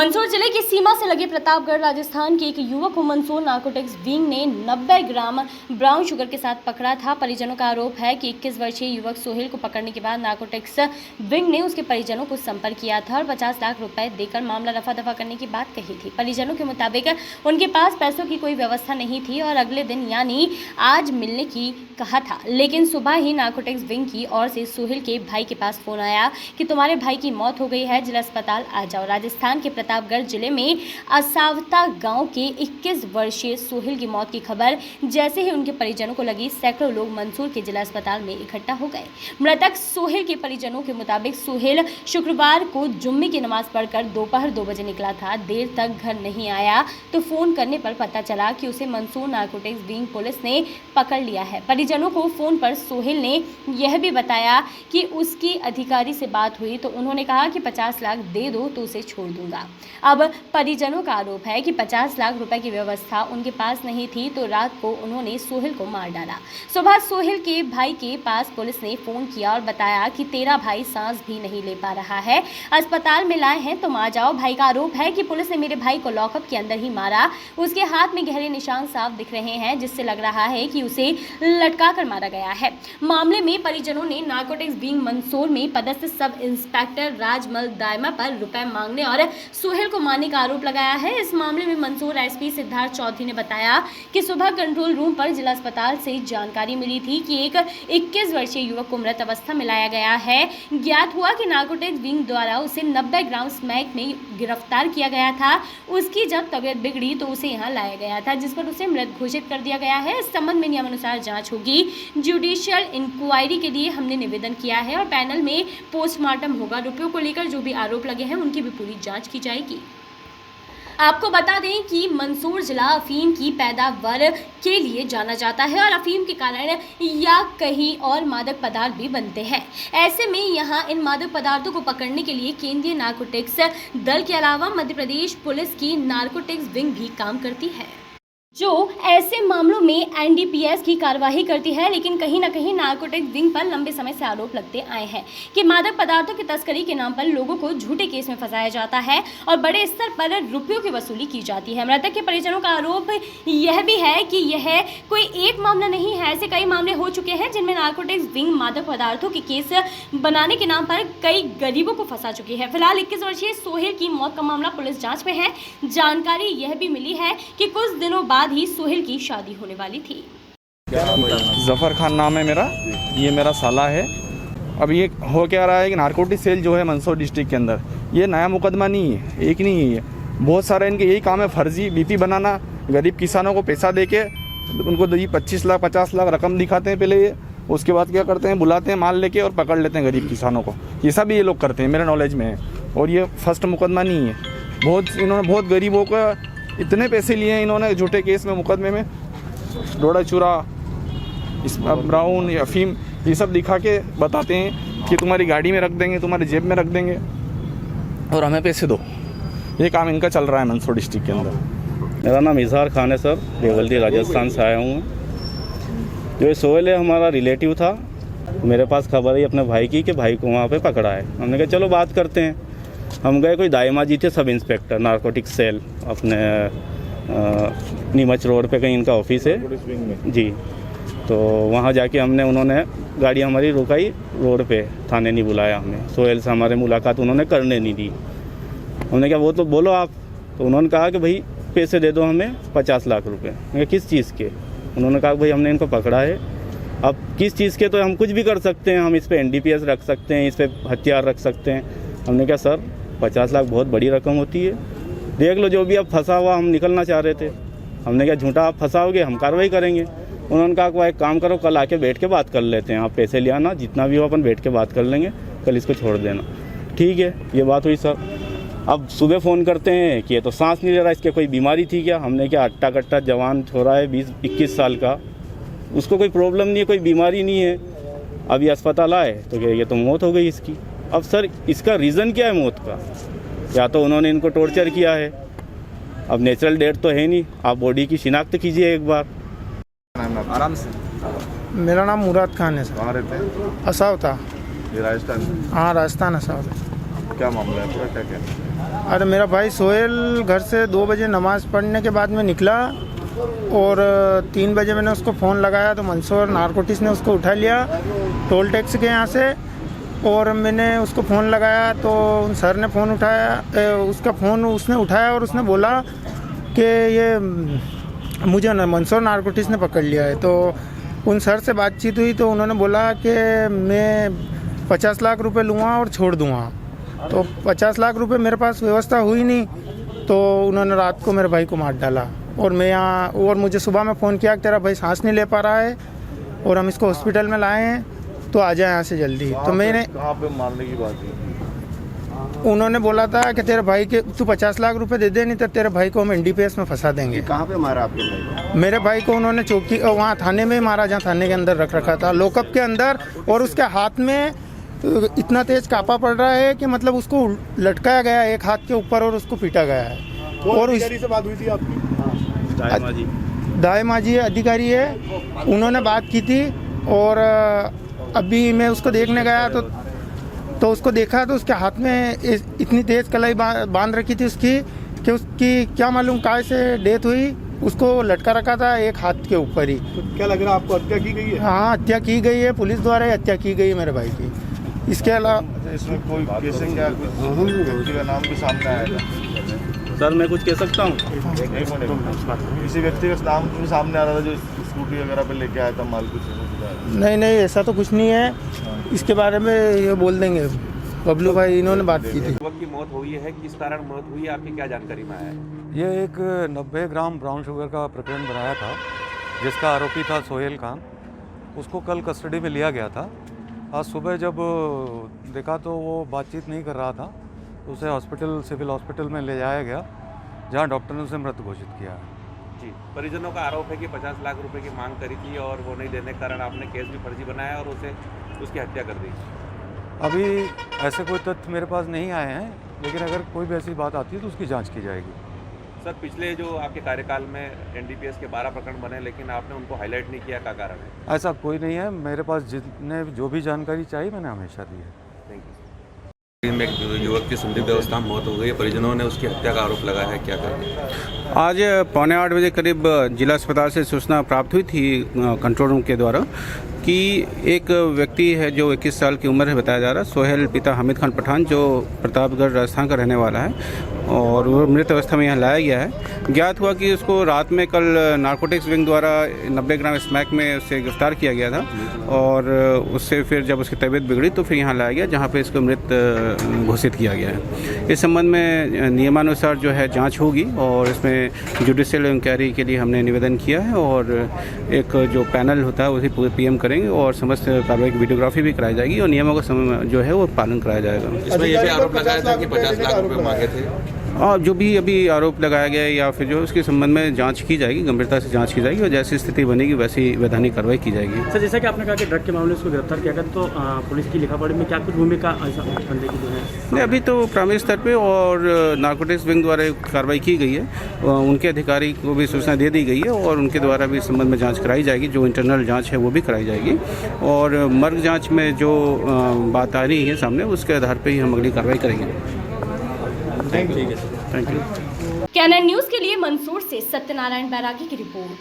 मंदसौर जिले की सीमा से लगे प्रतापगढ़ राजस्थान के एक युवक को मंदसौर नारकोटिक्स विंग ने 90 ग्राम ब्राउन शुगर के साथ पकड़ा था। परिजनों का आरोप है कि 21 वर्षीय युवक सोहेल को पकड़ने के बाद नारकोटिक्स विंग ने उसके परिजनों को संपर्क किया था और 50 लाख रुपए देकर मामला रफा दफा करने की बात कही थी। परिजनों के मुताबिक उनके पास पैसों की कोई व्यवस्था नहीं थी और अगले दिन यानी आज मिलने की कहा था, लेकिन सुबह ही नारकोटिक्स विंग की ओर से सोहेल के भाई के पास फोन आया कि तुम्हारे भाई की मौत हो गई है, जिला अस्पताल आ जाओ। राजस्थान के प्रतापगढ़ जिले में असावता गांव के 21 वर्षीय सोहेल की मौत की खबर जैसे ही उनके परिजनों को लगी, सैकड़ों लोग मंदसौर के जिला अस्पताल में इकट्ठा हो गए। मृतक सोहेल के परिजनों के मुताबिक सोहेल शुक्रवार को जुम्मे की नमाज पढ़कर दोपहर 2 बजे निकला था। देर तक घर नहीं आया तो फोन करने पर पता चला कि उसे मंदसौर नारकोटिक्स विंग पुलिस ने पकड़ लिया है। परिजनों को फोन पर सोहेल ने यह भी बताया कि उसकी अधिकारी से बात हुई तो उन्होंने कहा कि 50 लाख दे दो तो उसे छोड़ दूंगा। अब परिजनों का आरोप है कि 50 लाख रुपए की व्यवस्था उनके पास नहीं थी तो रात को उन्होंने सोहेल को मार डाला। सुबह सोहेल के भाई के पास पुलिस ने फोन किया और बताया कि तेरा भाई सांस भी नहीं ले पा रहा है, अस्पताल में लाए हैं, तुम आ जाओ। भाई का आरोप है कि पुलिस ने मेरे भाई को लॉकअप के अंदर ही मारा। उसके हाथ में गहरे निशान साफ दिख रहे हैं, जिससे लग रहा है कि उसे लटका कर मारा गया है। मामले में परिजनों ने नारकोटिक्स विंग मंदसौर में पदस्थ सब इंस्पेक्टर राजमल दायमा पर रुपए मांगने और सोहेल को मारने का आरोप लगाया है। इस मामले में मंदसौर एसपी सिद्धार्थ चौधरी ने बताया कि सुबह कंट्रोल रूम पर जिला अस्पताल से जानकारी मिली थी कि एक 21 वर्षीय युवक को मृत अवस्था में लाया गया है। ज्ञात हुआ कि नारकोटिक्स विंग द्वारा उसे 90 ग्राम स्मैक में गिरफ्तार किया गया था। उसकी जब तबियत बिगड़ी तो उसे यहाँ लाया गया था, जिस पर उसे मृत घोषित कर दिया गया है। इस संबंध में नियमानुसार जांच होगी। जुडिशियल इंक्वायरी के लिए हमने निवेदन किया है और पैनल में पोस्टमार्टम होगा। रुपयों को लेकर जो भी आरोप लगे हैं उनकी भी पूरी जांच की जाएगी। आपको बता दें कि मंदसौर जिला अफीम की पैदावार के लिए जाना जाता है और अफीम के कारण या कहीं और मादक पदार्थ भी बनते हैं। ऐसे में यहाँ इन मादक पदार्थों को पकड़ने के लिए केंद्रीय नारकोटिक्स दल के अलावा मध्य प्रदेश पुलिस की नारकोटिक्स विंग भी काम करती है, जो ऐसे मामलों में एनडीपीएस की कार्यवाही करती है। लेकिन कहीं ना कहीं नारकोटिक्स विंग पर लंबे समय से आरोप लगते आए हैं कि मादक पदार्थों की तस्करी के नाम पर लोगों को झूठे केस में फंसाया जाता है और बड़े स्तर पर रुपयों की वसूली की जाती है। मृतक के परिजनों का आरोप यह भी है कि यह कोई एक मामला नहीं है, ऐसे कई मामले हो चुके हैं जिनमें नारकोटिक्स विंग मादक पदार्थों के केस बनाने के नाम पर कई गरीबों को फंसा चुकी है। फिलहाल 21 वर्षीय सोहेल की मौत का मामला पुलिस जांच में है। जानकारी यह भी मिली है कि कुछ दिनों बाद ही सोहेल की शादी होने वाली थी। जफर खान नाम है मेरा, ये मेरा साला है। अब ये हो क्या रहा है कि नारकोटिक सेल जो है मंदसौर डिस्ट्रिक्ट के अंदर, ये नया मुकदमा नहीं है, एक नहीं है, बहुत सारे इनके यही काम है, फर्जी बीपी बनाना, गरीब किसानों को पैसा देके उनको 25 लाख 50 लाख रकम दिखाते हैं पहले ये, उसके बाद क्या करते हैं, बुलाते हैं माल लेके और पकड़ लेते हैं गरीब किसानों को। ये सब ये लोग करते हैं, मेरे नॉलेज में है, और ये फर्स्ट मुकदमा नहीं है। इन्होंने बहुत गरीबों का इतने पैसे लिए हैं इन्होंने झूठे केस में, मुकदमे में, डोडा चूरा, ब्राउन, अफीम, ये सब दिखा के बताते हैं कि तुम्हारी गाड़ी में रख देंगे, तुम्हारी जेब में रख देंगे और हमें पैसे दो। ये काम इनका चल रहा है मंदसौर डिस्ट्रिक्ट के अंदर। मेरा नाम इजहार खान है सर, देवल्दी राजस्थान से आया हूँ। जो ये सोहेल है हमारा रिलेटिव था, मेरे पास खबर है अपने भाई की कि भाई को वहाँ पे पकड़ा है। हमने कहा चलो बात करते हैं। हम गए, कोई दायमा जी थे सब इंस्पेक्टर नारकोटिक सेल, अपने नीमच रोड पे कहीं इनका ऑफिस है जी। तो वहाँ जाके उन्होंने गाड़ी हमारी रुकाई रोड पे, थाने नहीं बुलाया हमें। सोहेल से हमारे मुलाकात उन्होंने करने नहीं दी। हमने कहा वो तो बोलो आप, तो उन्होंने कहा कि भाई पैसे दे दो हमें 50 लाख रुपए। किस चीज़ के? उन्होंने कहा भाई हमने इनको पकड़ा है। अब किस चीज़ के, तो हम कुछ भी कर सकते हैं, हम इस पर एनडीपीएस रख सकते हैं, इस पर हथियार रख सकते हैं। हमने कहा सर 50 लाख बहुत बड़ी रकम होती है, देख लो जो भी अब फंसा हुआ, हम निकलना चाह रहे थे। हमने कहा झूठा आप फंसाओगे, हम कार्रवाई करेंगे। उन्होंने कहा कि एक काम करो, कल आके बैठ के बात कर लेते हैं, आप पैसे ले आना, जितना भी हो अपन बैठ के बात कर लेंगे, कल इसको छोड़ देना। ठीक है, ये बात हुई सर। अब सुबह फ़ोन करते हैं कि ये तो सांस नहीं ले रहा, इसके कोई बीमारी थी क्या? हमने क्या, अट्टा कट्टा जवान छोरा है 20-21 साल का, उसको कोई प्रॉब्लम नहीं है, कोई बीमारी नहीं है। अभी अस्पताल आए तो ये तो मौत हो गई इसकी। अब सर इसका रीज़न क्या है मौत का? या तो उन्होंने इनको टॉर्चर किया है, अब नेचुरल डेथ तो है नहीं। आप बॉडी की शिनाख्त कीजिए एक बार। आराम से। मेरा नाम मुराद खान है सर। कहाँ रहते हैं? असावता। ये राजस्थान? हाँ, राजस्थान असावता। क्या मामला है पूरा, क्या क्या? अरे मेरा भाई सोहेल घर से 2 बजे नमाज़ पढ़ने के बाद में निकला और 3 बजे मैंने उसको फ़ोन लगाया तो मंसूर नारकोटिक्स ने उसको उठा लिया टोल टैक्स के यहाँ से। और मैंने उसको फ़ोन लगाया तो उन सर ने फ़ोन उठाया, उसका फ़ोन उसने उठाया और उसने बोला कि ये मुझे मंसूर नारकोटिक्स ने पकड़ लिया है। तो उन सर से बातचीत हुई तो उन्होंने बोला कि मैं 50 लाख रुपए लूँगा और छोड़ दूँगा। तो 50 लाख रुपए मेरे पास व्यवस्था हुई नहीं, तो उन्होंने रात को मेरे भाई को मार डाला। और मैं यहाँ और मुझे सुबह में फ़ोन किया कि तेरा भाई सांस नहीं ले पा रहा है और हम इसको हॉस्पिटल में लाए हैं, तो आ जाए यहाँ से जल्दी। तो मैंने कहाँ पे मारने की बात है? उन्होंने बोला था कि तेरे भाई के तू 50 लाख रुपए दे दे, नहीं तो तेरे भाई को हम NDPS में फंसा देंगे। कहाँ पे मारा आपके भाई को? मेरे भाई को उन्होंने चौकी वहाँ थाने में मारा, जहाँ थाने के अंदर रख रखा था, लॉकअप के अंदर। और उसके हाथ में इतना तेज कापा पड़ रहा है कि मतलब उसको लटकाया गया एक हाथ के ऊपर और उसको पीटा गया है। और से बात हुई थी आपकी? दाई माजी अधिकारी है, उन्होंने बात की थी। और अभी मैं उसको देखने गया तो उसको देखा तो उसके हाथ में इतनी तेज कलाई बांध रखी थी उसकी कि उसकी क्या मालूम काय से डेथ हुई। उसको लटका रखा था एक हाथ के ऊपर ही। तो क्या लग रहा है आपको, हत्या की गई है? हाँ, हत्या की गई है, पुलिस द्वारा ही हत्या की गई है मेरे भाई की। इसके अलावा अच्छा, इसमें कोई केसिंग क्या कुछ व्यक्ति का नाम भी सामने आएगा? सर मैं कुछ कह सकता हूँ? एक मिनट, किसी व्यक्ति का नाम भी सामने आ रहा था जो स्कूटी वगैरह पे लेके आया था माल, कुछ नहीं ऐसा तो कुछ नहीं है, इसके बारे में ये बोल देंगे बबलू भाई, इन्होंने बात की थी। युवक की मौत हुई है, किस कारण मौत हुई है, आपकी क्या जानकारी में आया है? ये एक 90 ग्राम ब्राउन शुगर का प्रकरण बनाया था, जिसका आरोपी था सोहेल खान। उसको कल कस्टडी में लिया गया था। आज सुबह जब देखा तो वो बातचीत नहीं कर रहा था, तो उसे हॉस्पिटल, सिविल हॉस्पिटल में ले जाया गया, जहां डॉक्टर ने उसे मृत घोषित किया है। जी, परिजनों का आरोप है कि 50 लाख रुपए की मांग करी थी और वो नहीं देने के कारण आपने केस भी फर्जी बनाया और उसकी हत्या कर दी। अभी ऐसे कोई तथ्य मेरे पास नहीं आए हैं, लेकिन अगर कोई भी ऐसी बात आती है तो उसकी जांच की जाएगी। सर, पिछले जो आपके कार्यकाल में NDPS के 12 प्रकरण बने, लेकिन आपने उनको हाईलाइट नहीं किया, क्या कारण है? ऐसा कोई नहीं है, मेरे पास जितने जो भी जानकारी चाहिए मैंने हमेशा दी है। Thank you. में एक युवक की संदिग्ध अवस्था में मौत हो गई है, परिजनों ने उसकी हत्या का आरोप लगाया है, क्या करेंगे? आज 7:45 बजे करीब जिला अस्पताल से सूचना प्राप्त हुई थी कंट्रोल रूम के द्वारा कि एक व्यक्ति है जो 21 साल की उम्र है बताया जा रहा है, सोहेल पिता हामिद खान पठान, जो प्रतापगढ़ राजस्थान का रहने वाला है और वो मृत अवस्था में यहाँ लाया गया है। ज्ञात हुआ कि उसको रात में कल नारकोटिक्स विंग द्वारा 90 ग्राम स्मैक में उसे गिरफ्तार किया गया था और उससे फिर जब उसकी तबीयत बिगड़ी तो फिर यहाँ लाया गया, जहाँ पे इसको मृत घोषित किया गया है। इस संबंध में नियमानुसार जो है जाँच होगी और इसमें जुडिशियल इंक्वायरी के लिए हमने निवेदन किया है और एक जो पैनल होता है उसी PM करेंगे और समस्त कार्रवाई की वीडियोग्राफी भी कराई जाएगी और नियमों का जो है वो पालन कराया जाएगा। इसमें ये भी आरोप लगाया था कि 50 लाख रुपए मांगे थे। और जो भी अभी आरोप लगाया गया है या फिर जो उसके संबंध में जांच की जाएगी, गंभीरता से जांच की जाएगी और जैसी स्थिति बनेगी वैसी वैधानिक कार्रवाई की जाएगी। सर, जैसा कि आपने कहा कि ड्रग के मामले में उसको गिरफ्तार किया गया, तो पुलिस की लिखापढ़ी में क्या कुछ भूमिका बंदे की है? नहीं, अभी तो प्राथमिक स्तर पे और नारकोटिक्स विंग द्वारा कार्रवाई की गई है, उनके अधिकारी को भी सूचना दे दी गई है और उनके द्वारा भी इस संबंध में जाँच कराई जाएगी। जो इंटरनल जाँच है वो भी कराई जाएगी और मर्ग जाँच में जो बात आ रही है सामने उसके आधार पर ही हम अगली कार्रवाई करेंगे। Thank you. कैनन न्यूज़ के लिए मंदसौर से सत्यनारायण बैरागी की रिपोर्ट।